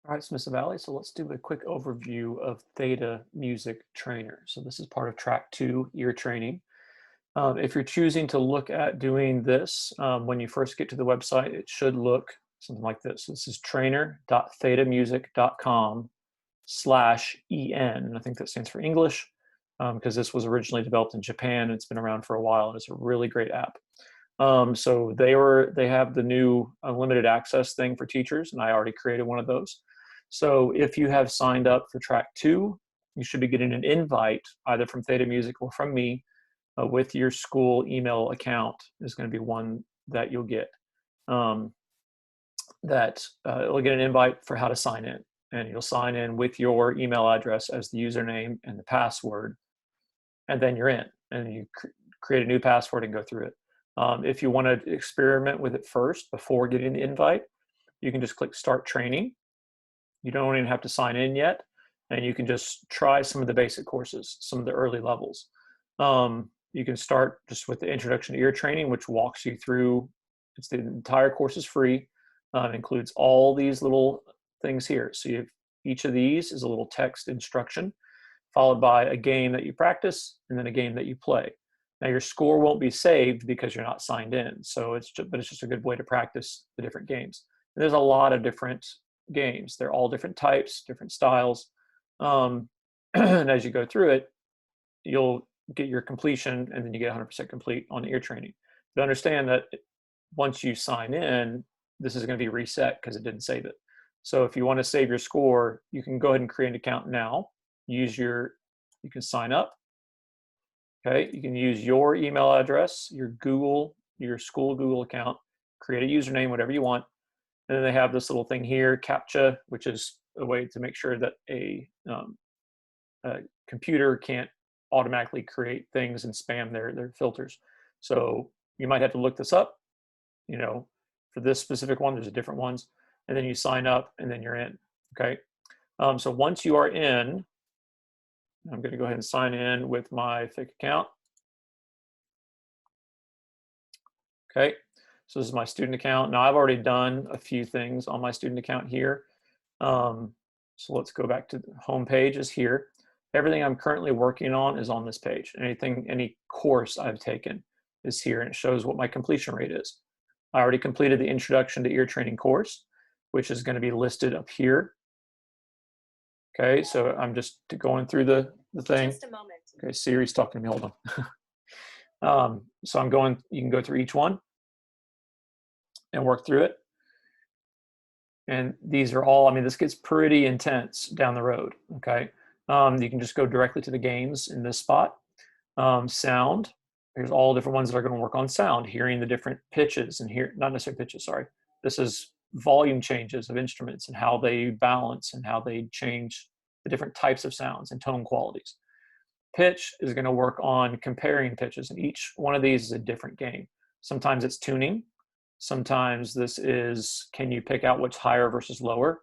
All right, so Miss Valley, so let's do a quick overview of ThetaMusic Trainer. So this is part of track 2, ear training. If you're choosing to look at doing this, when you first get to the website, it should look something like this. This is trainer.thetamusic.com/en. And I think that stands for English because this was originally developed in Japan. It's been around for a while and it's a really great app. So they have the new unlimited access thing for teachers, and I already created one of those. So if you have signed up for track 2, you should be getting an invite either from Theta Music or from me with your school email account is going to be one that you'll get. Um, that You'll get an invite for how to sign in, and you'll sign in with your email address as the username and the password, and then you're in, and you create a new password and go through it. If you want to experiment with it first before getting the invite, you can just click Start Training. You don't even have to sign in yet, and you can just try some of the basic courses, some of the early levels. You can start just with the Introduction to Ear Training, which walks you through. It's the entire course is free. Includes all these little things here. So you have, each of these is a little text instruction, followed by a game that you practice, and then a game that you play. Now your score won't be saved because you're not signed in. So but it's just a good way to practice the different games. And there's a lot of different games. They're all different types, different styles. And as you go through it, you'll get your completion, and then you get 100% complete on ear training. But understand that once you sign in, this is going to be reset because it didn't save it. So if you want to save your score, you can go ahead and create an account now. You can sign up. Okay, you can use your email address, your school Google account, create a username, whatever you want. And then they have this little thing here, CAPTCHA, which is a way to make sure that a computer can't automatically create things and spam their filters. So you might have to look this up. For this specific one, there's different ones. And then you sign up, and then you're in. Okay. So once you are in, I'm going to go ahead and sign in with my fake account. Okay, so this is my student account. Now I've already done a few things on my student account here. So let's go back to the home page is here. Everything I'm currently working on is on this page. Any course I've taken is here, and it shows what my completion rate is. I already completed the Introduction to Ear Training course, which is going to be listed up here. Okay, so I'm just going through the thing. Just a moment. Okay, Siri's talking to me. Hold on. So you can go through each one and work through it. And these are all, this gets pretty intense down the road, okay? You can just go directly to the games in this spot. Sound, there's all different ones that are going to work on sound, hearing the different pitches and not necessarily pitches, sorry. This is volume changes of instruments and how they balance and how they change the different types of sounds and tone qualities. Pitch is going to work on comparing pitches, and each one of these is a different game. Sometimes it's tuning. Sometimes this is, can you pick out what's higher versus lower?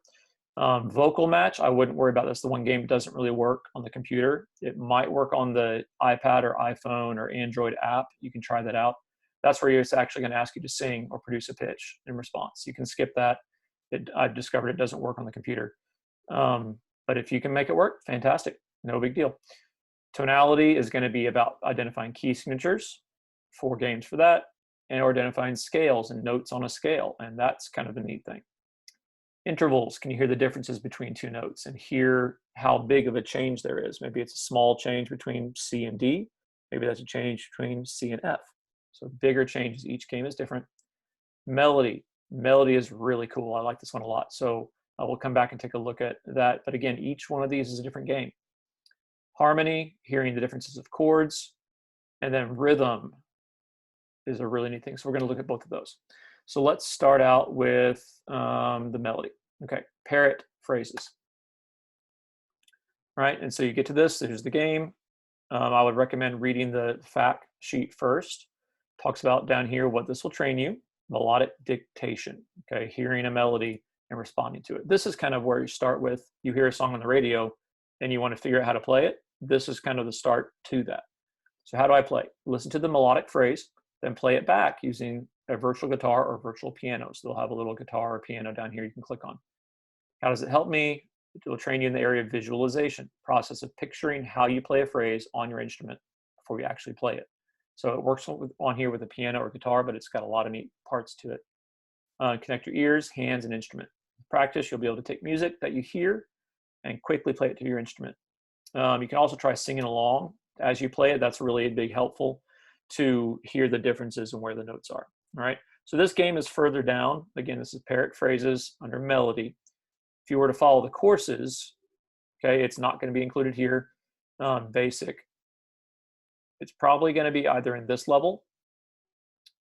Vocal match, I wouldn't worry about this. The one game doesn't really work on the computer. It might work on the iPad or iPhone or Android app. You can try that out. That's where it's actually going to ask you to sing or produce a pitch in response. You can skip that. I've discovered it doesn't work on the computer. But if you can make it work, fantastic. No big deal. Tonality is going to be about identifying key signatures, 4 games for that, and identifying scales and notes on a scale, and that's kind of a neat thing. Intervals, can you hear the differences between 2 notes and hear how big of a change there is? Maybe it's a small change between C and D, maybe that's a change between C and F. So bigger changes, each game is different. Melody is really cool. I like this one a lot. So I will come back and take a look at that. But again, each one of these is a different game. Harmony, hearing the differences of chords, and then rhythm is a really neat thing. So we're going to look at both of those. So let's start out with the melody. Okay, parrot phrases. Right, and so you get to this, there's the game. I would recommend reading the fact sheet first. Talks about down here what this will train you. Melodic dictation, okay, hearing a melody and responding to it. This is kind of where you start with, you hear a song on the radio and you want to figure out how to play it. This is kind of the start to that. So how do I play? Listen to the melodic phrase, then play it back using a virtual guitar or virtual piano. So they'll have a little guitar or piano down here you can click on. How does it help me? It will train you in the area of visualization, process of picturing how you play a phrase on your instrument before you actually play it. So it works on here with a piano or guitar, but it's got a lot of neat parts to it. Connect your ears, hands, and instrument. Practice, you'll be able to take music that you hear and quickly play it to your instrument. You can also try singing along as you play it. That's really a big helpful to hear the differences and where the notes are. All right. So this game is further down. Again, this is parrot phrases under melody. If you were to follow the courses, okay, it's not going to be included here. Basic. It's probably going to be either in this level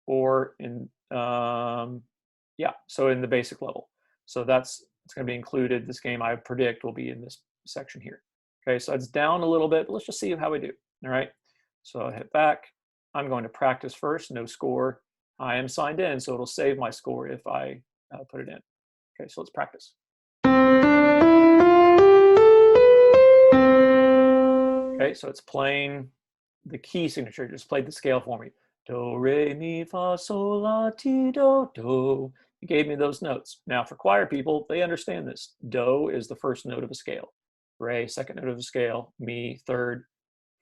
or in, yeah, so in the basic level. So it's going to be included. This game I predict will be in this section here. Okay, so it's down a little bit. Let's just see how we do. All right, so I hit back. I'm going to practice first, no score. I am signed in, so it'll save my score if I put it in. Okay, so let's practice. Okay, so it's playing the key signature. Just played the scale for me. Do, re, mi, fa, sol, la, ti, do, do. It gave me those notes. Now for choir people, they understand this. Do is the first note of a scale. Re, second note of a scale. Mi, third.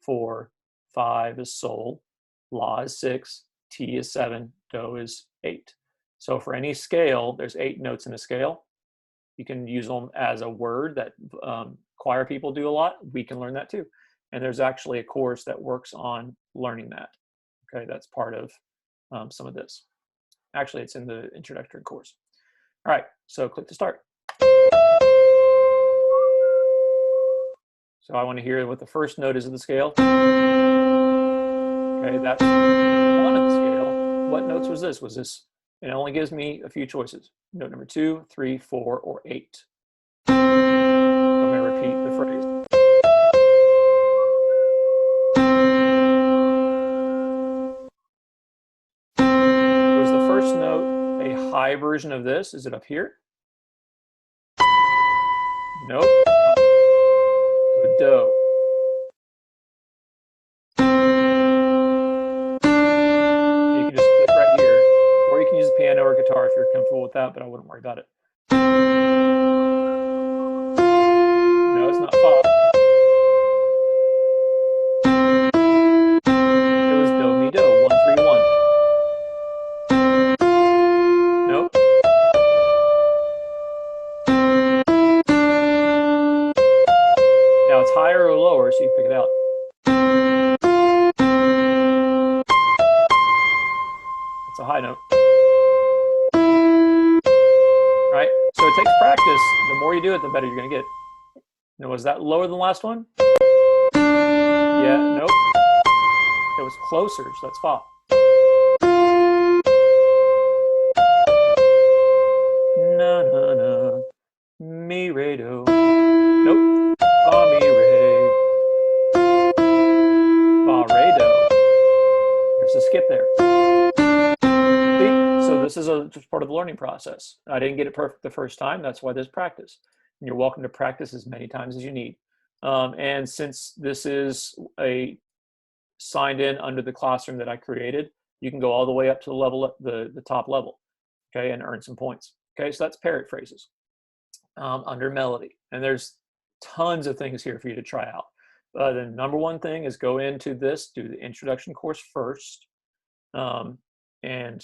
4, 5 is sol. La is 6. Ti is 7. Do is 8. So for any scale, there's 8 notes in a scale. You can use them as a word that choir people do a lot. We can learn that too. And there's actually a course that works on learning that. Okay, that's part of some of this. Actually, it's in the introductory course. All right, so click to start. So I want to hear what the first note is of the scale. Okay, that's note 1 of the scale. What notes was this? It only gives me a few choices. Note number 2, 3, 4, or 8. So I'm going to repeat the phrase. Was the first note a high version of this? Is it up here? Nope. So do. You can just click right here, or you can use the piano or guitar if you're comfortable with that, but I wouldn't worry about it. No, it's not fa. It was do, mi, do, 1, 3, 1. Nope. Now it's higher or lower, so you pick it out. It's a high note. Right? So it takes practice. The more you do it, the better you're going to get. Now, was that lower than the last one? Yeah, nope. It was closer, so that's fa. Na, na, na. Mi, re, do. Nope. Fa, mi, re. Fa, re, do. There's a skip there. See? So this is just part of the learning process. I didn't get it perfect the first time. That's why there's practice. And you're welcome to practice as many times as you need. And since this is a signed in under the classroom that I created, you can go all the way up to the level, the top level, okay, and earn some points. Okay, so that's parrot phrases under melody. And there's tons of things here for you to try out. The number one thing is go into this, do the introduction course first. And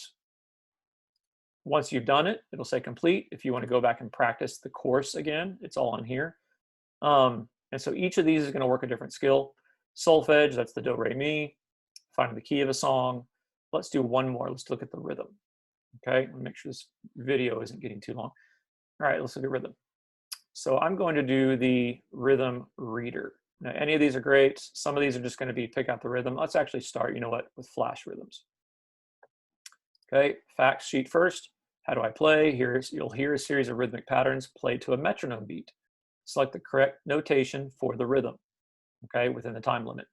once you've done it, it'll say complete. If you want to go back and practice the course again, it's all on here. And so each of these is going to work a different skill. Solfege, that's the do, re, mi. Finding the key of a song. Let's do one more. Let's look at the rhythm. Okay, make sure this video isn't getting too long. All right, let's look at rhythm. So I'm going to do the rhythm reader. Now, any of these are great. Some of these are just going to be pick out the rhythm. Let's actually start, you know what, with flash rhythms. Okay, facts sheet first. How do I play? You'll hear a series of rhythmic patterns played to a metronome beat. Select the correct notation for the rhythm, okay, within the time limit.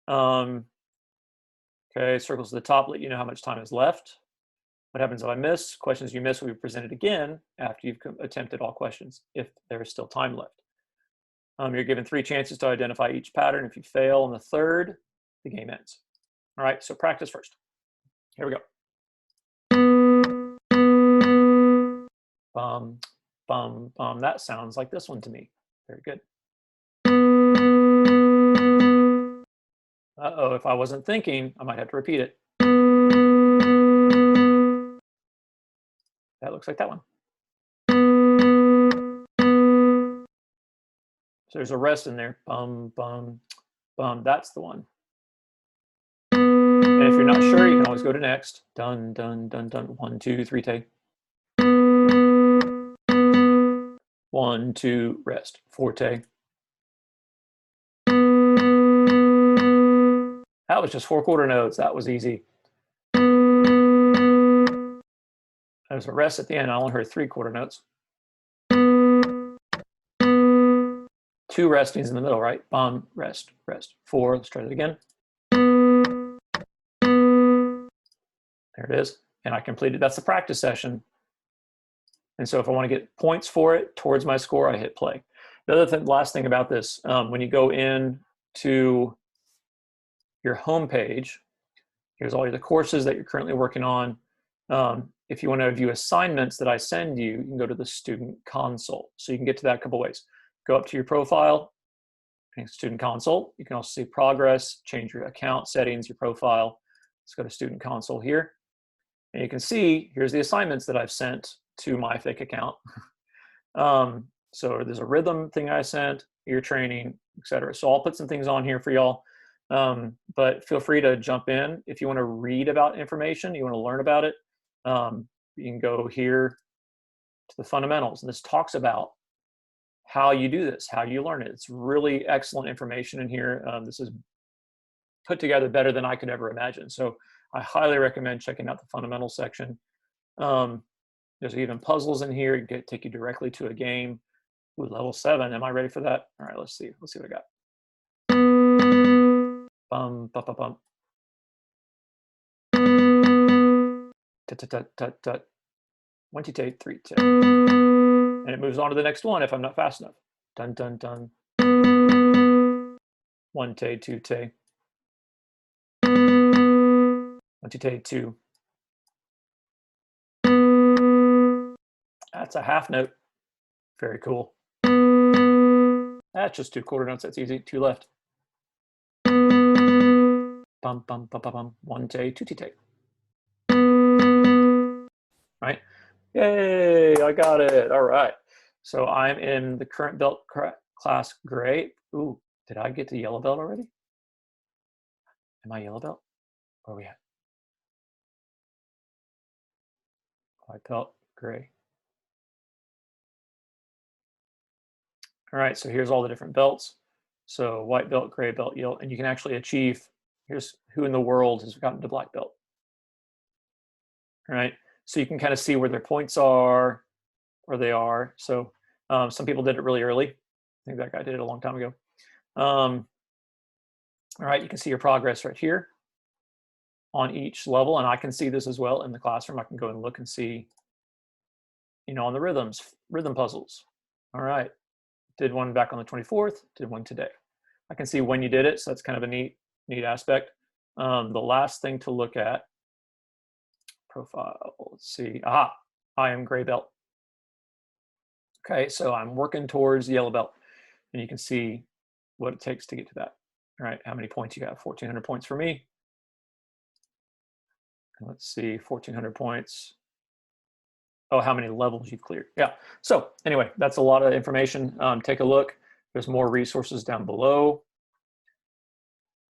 Okay, circles to the top let you know how much time is left. What happens if I miss? Questions you miss will be presented again after you've attempted all questions, if there is still time left. You're given 3 chances to identify each pattern. If you fail on the third, the game ends. All right, so practice first. Here we go. Bum, bum, bum. That sounds like this one to me. Very good. Uh-oh, if I wasn't thinking, I might have to repeat it. That looks like that one. So there's a rest in there. Bum, bum, bum. That's the one. And if you're not sure, you can always go to next. Dun, dun, dun, dun. 1, 2, 3, take. 1, 2, rest. Forte. That was just 4 quarter notes. That was easy. There's a rest at the end. I only heard 3 quarter notes. 2 restings in the middle, right? Bum, rest, rest. 4, let's try it again. There it is. And I completed, that's the practice session. And so if I want to get points for it towards my score, I hit play. The other thing, last thing about this, when you go in to your home page, here's all the courses that you're currently working on. If you want to view assignments that I send you, you can go to the student console. So you can get to that a couple ways. Go up to your profile, student console. You can also see progress, change your account settings, your profile. Let's go to student console here. And you can see, here's the assignments that I've sent to my fake account. So there's a rhythm thing I sent, ear training, etc. So I'll put some things on here for y'all. But feel free to jump in. If you want to read about information, you want to learn about it, you can go here to the fundamentals. And this talks about how you do this, how you learn it. It's really excellent information in here. This is put together better than I could ever imagine. So I highly recommend checking out the fundamentals section. There's even puzzles in here, take you directly to a game. Ooh, level 7, am I ready for that? All right, let's see what I got. Bum, bum, bum, bum. Tut, tut, tut, tut, tut. 1, 2, 3, 2. And it moves on to the next one if I'm not fast enough. Dun, dun, dun. 1, 2, 2. 1, 2, 2. That's a half note. Very cool. That's just 2 quarter notes. That's easy. 2 left. Bum, bum, bum, bum, bum. 1, 2, 2. Right? Yay, I got it. All right. So I'm in the current belt class gray. Ooh, did I get to yellow belt already? Am I yellow belt? Where are we at? White belt, gray. All right, so here's all the different belts. So white belt, gray belt, yellow, and you can actually achieve, here's who in the world has gotten to black belt. All right, so you can kind of see where their points are, where they are. So some people did it really early. I think that guy did it a long time ago. All right, you can see your progress right here on each level, and I can see this as well in the classroom. I can go and look and see, on the rhythm puzzles. All right, did one back on the 24th, did one today. I can see when you did it, so that's kind of a neat aspect. The last thing to look at, profile, let's see, I am gray belt. Okay, so I'm working towards yellow belt, and you can see what it takes to get to that. All right, how many points you got? 1,400 points for me. Let's see, 1,400 points. Oh, how many levels you've cleared. Yeah, so anyway, that's a lot of information. Take a look. There's more resources down below.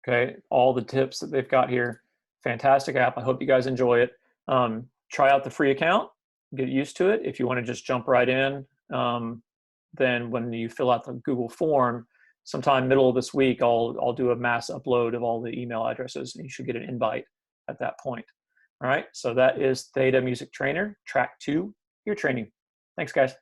Okay, all the tips that they've got here. Fantastic app. I hope you guys enjoy it. Try out the free account, get used to it. If you want to just jump right in, then when you fill out the Google form, sometime middle of this week, I'll do a mass upload of all the email addresses, and you should get an invite at that point. All right, so that is ThetaMusic Trainer, track 2, ear training. Thanks, guys.